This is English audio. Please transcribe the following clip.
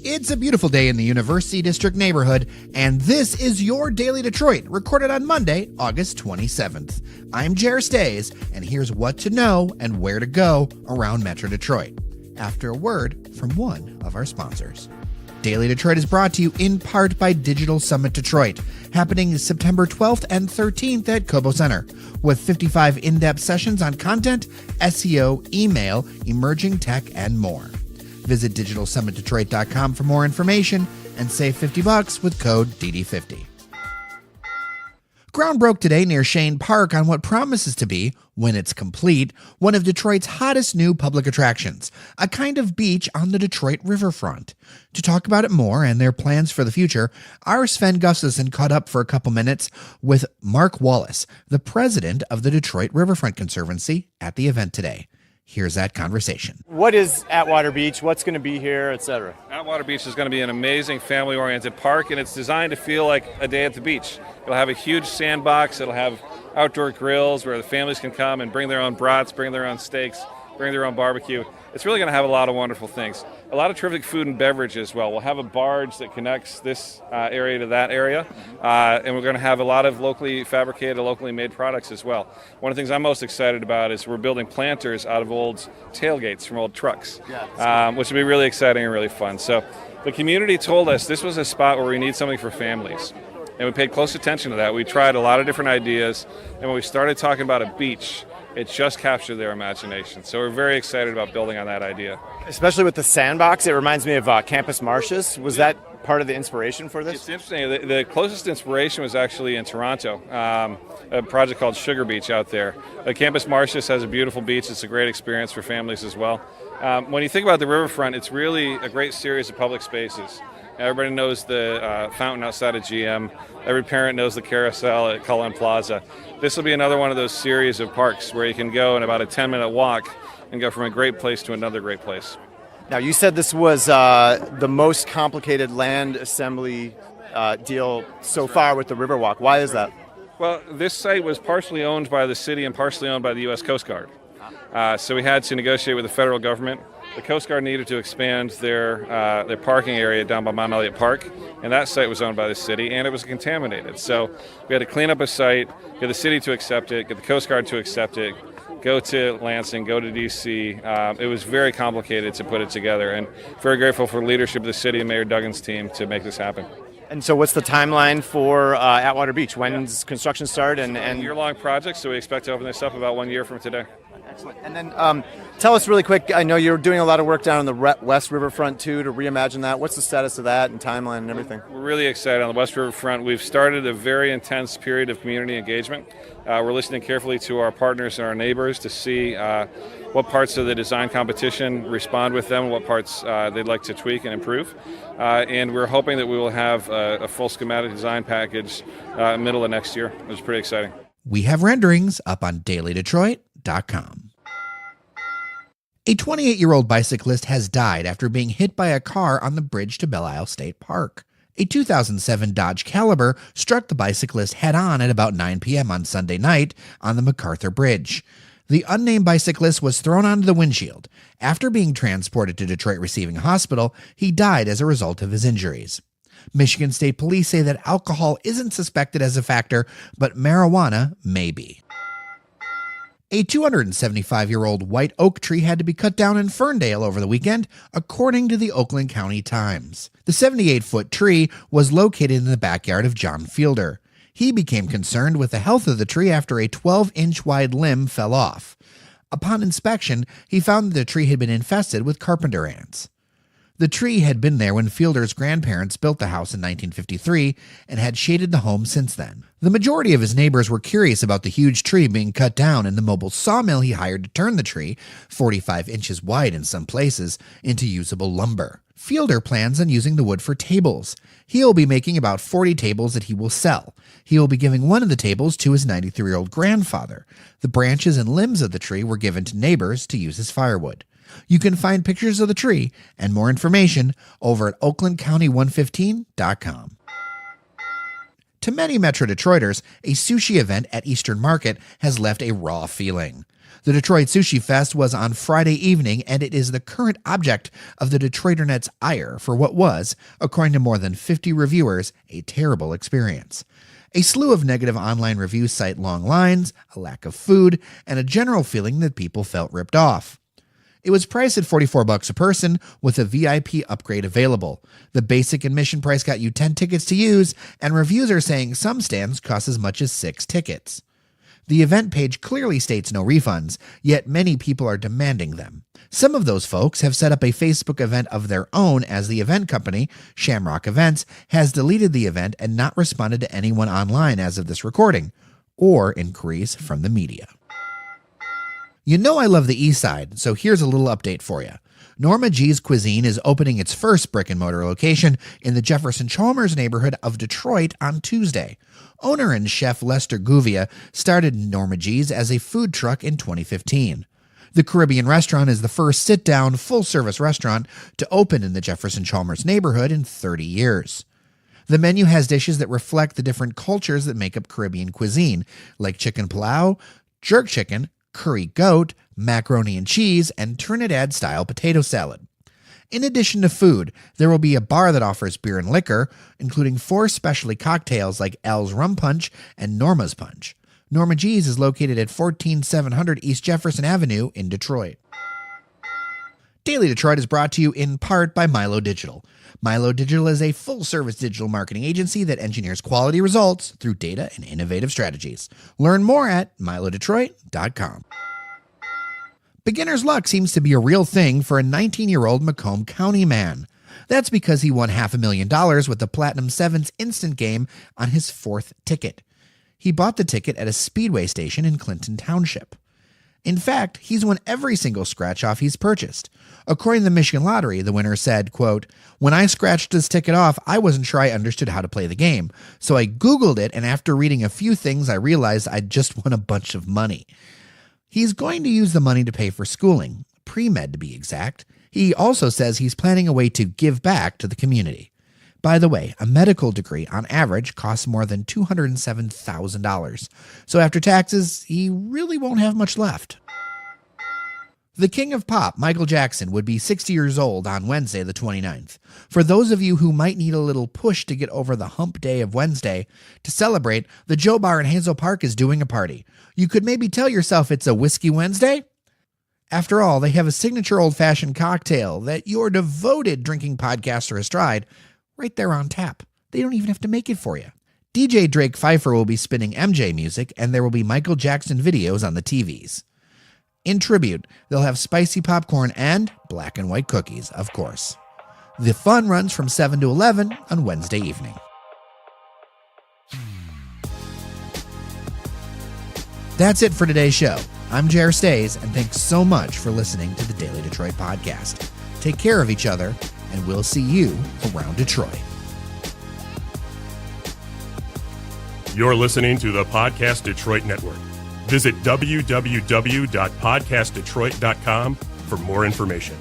It's a beautiful day in the University District neighborhood, and this is your Daily Detroit, recorded on Monday, August 27th. I'm Jer Stays, and here's what to know and where to go around Metro Detroit, after a word from one of our sponsors. Daily Detroit is brought to you in part by Digital Summit Detroit, happening September 12th and 13th at Cobo Center, with 55 in-depth sessions on content, SEO, email, emerging tech, and more. Visit digitalsummitdetroit.com for more information and save $50 with code DD50. Ground broke today near Chene Park on what promises to be, when it's complete, one of Detroit's hottest new public attractions, a kind of beach on the Detroit Riverfront. To talk about it more and their plans for the future, our Sven Gustafson caught up for a couple minutes with Mark Wallace, the president of the Detroit Riverfront Conservancy, at the event today. Here's that conversation. What is Atwater Beach? What's going to be here, etc.? Atwater Beach is going to be an amazing family-oriented park, and it's designed to feel like a day at the beach. It'll have a huge sandbox. It'll have outdoor grills where the families can come and bring their own brats, bring their own steaks, bring their own barbecue. It's really going to have a lot of wonderful things. A lot of terrific food and beverage as well. We'll have a barge that connects this area to that area, and we're going to have a lot of locally fabricated, locally made products as well. One of the things I'm most excited about is we're building planters out of old tailgates from old trucks, which will be really exciting and really fun. So the community told us this was a spot where we need something for families, and we paid close attention to that. We tried a lot of different ideas, and when we started talking about a beach, it just captured their imagination. So we're very excited about building on that idea. Especially with the sandbox, it reminds me of Campus Marshes. Was that part of the inspiration for this? It's interesting. The closest inspiration was actually in Toronto, a project called Sugar Beach out there. Campus Marshes has a beautiful beach. It's a great experience for families as well. When you think about the riverfront, it's really a great series of public spaces. Everybody knows the fountain outside of GM. Every parent knows the carousel at Cullen Plaza. This will be another one of those series of parks where you can go in about a 10-minute walk and go from a great place to another great place. Now, you said this was the most complicated land assembly deal so far with the Riverwalk. Why is that? Well, this site was partially owned by the city and partially owned by the U.S. Coast Guard. So we had to negotiate with the federal government. The Coast Guard needed to expand their parking area down by Mount Elliott Park, and that site was owned by the city, and it was contaminated. So we had to clean up a site, get the city to accept it, get the Coast Guard to accept it, go to Lansing, go to D.C. It was very complicated to put it together, and very grateful for the leadership of the city and Mayor Duggan's team to make this happen. And so what's the timeline for Atwater Beach? When does construction start? And a year-long project, so we expect to open this up about 1 year from today. Excellent. And then tell us really quick, I know you're doing a lot of work down on the West Riverfront too to reimagine that. What's the status of that and timeline and everything? We're really excited on the West Riverfront. We've started a very intense period of community engagement. We're listening carefully to our partners and our neighbors to see what parts of the design competition respond with them, what parts they'd like to tweak and improve. And we're hoping that we will have a full schematic design package middle of next year, which is pretty exciting. We have renderings up on dailydetroit.com. A 28-year-old bicyclist has died after being hit by a car on the bridge to Belle Isle State Park. A 2007 Dodge Caliber struck the bicyclist head-on at about 9 p.m. on Sunday night on the MacArthur Bridge. The unnamed bicyclist was thrown onto the windshield. After being transported to Detroit Receiving Hospital, he died as a result of his injuries. Michigan State Police say that alcohol isn't suspected as a factor, but marijuana may be. A 275-year-old white oak tree had to be cut down in Ferndale over the weekend, according to the Oakland County Times. The 78-foot tree was located in the backyard of John Fielder. He became concerned with the health of the tree after a 12-inch wide limb fell off. Upon inspection, he found that the tree had been infested with carpenter ants. The tree had been there when Fielder's grandparents built the house in 1953 and had shaded the home since then. The majority of his neighbors were curious about the huge tree being cut down and the mobile sawmill he hired to turn the tree, 45 inches wide in some places, into usable lumber. Fielder plans on using the wood for tables. He will be making about 40 tables that he will sell. He will be giving one of the tables to his 93-year-old grandfather. The branches and limbs of the tree were given to neighbors to use as firewood. You can find pictures of the tree and more information over at oaklandcounty115.com. To many Metro Detroiters, a sushi event at Eastern Market has left a raw feeling. The Detroit Sushi Fest was on Friday evening, and it is the current object of the Detroiternet's ire for what was, according to more than 50 reviewers, a terrible experience. A slew of negative online reviews cite long lines, a lack of food, and a general feeling that people felt ripped off. It was priced at $44 a person with a VIP upgrade available. The basic admission price got you 10 tickets to use, and reviews are saying some stands cost as much as 6 tickets. The event page clearly states no refunds, yet many people are demanding them. Some of those folks have set up a Facebook event of their own, as the event company, Shamrock Events, has deleted the event and not responded to anyone online as of this recording, or inquiries from the media. You know I love the East Side, so here's a little update for you. Norma G's Cuisine is opening its first brick-and-mortar location in the Jefferson-Chalmers neighborhood of Detroit on Tuesday. Owner and chef Lester Gouveia started Norma G's as a food truck in 2015. The Caribbean restaurant is the first sit-down, full-service restaurant to open in the Jefferson-Chalmers neighborhood in 30 years. The menu has dishes that reflect the different cultures that make up Caribbean cuisine, like chicken pilau, jerk chicken, curry goat, macaroni and cheese, and Trinidad-style potato salad. In addition to food, there will be a bar that offers beer and liquor, including 4 specialty cocktails like Al's Rum Punch and Norma's Punch. Norma G's is located at 14700 East Jefferson Avenue in Detroit. Daily Detroit is brought to you in part by Milo Digital. Milo Digital is a full-service digital marketing agency that engineers quality results through data and innovative strategies. Learn more at milodetroit.com. Beginner's luck seems to be a real thing for a 19-year-old Macomb County man. That's because he won $500,000 with the Platinum Sevens instant game on his 4th ticket. He bought the ticket at a speedway station in Clinton Township. In fact, he's won every single scratch-off he's purchased. According to the Michigan Lottery, the winner said, quote, "When I scratched this ticket off, I wasn't sure I understood how to play the game. So I Googled it, and after reading a few things, I realized I'd just won a bunch of money." He's going to use the money to pay for schooling, pre-med to be exact. He also says he's planning a way to give back to the community. By the way, a medical degree on average costs more than $207,000. So after taxes, he really won't have much left. The king of pop, Michael Jackson, would be 60 years old on Wednesday the 29th. For those of you who might need a little push to get over the hump day of Wednesday, to celebrate, the Joe Bar in Hazel Park is doing a party. You could maybe tell yourself it's a Whiskey Wednesday. After all, they have a signature old-fashioned cocktail that your devoted drinking podcaster has tried right there on tap. They don't even have to make it for you. DJ Drake Pfeiffer will be spinning MJ music, and there will be Michael Jackson videos on the TVs. In tribute, they'll have spicy popcorn and black and white cookies, of course. The fun runs from 7 to 11 on Wednesday evening. That's it for today's show. I'm Jer Stays, and thanks so much for listening to the Daily Detroit podcast. Take care of each other, and we'll see you around Detroit. You're listening to the Podcast Detroit Network. Visit www.podcastdetroit.com for more information.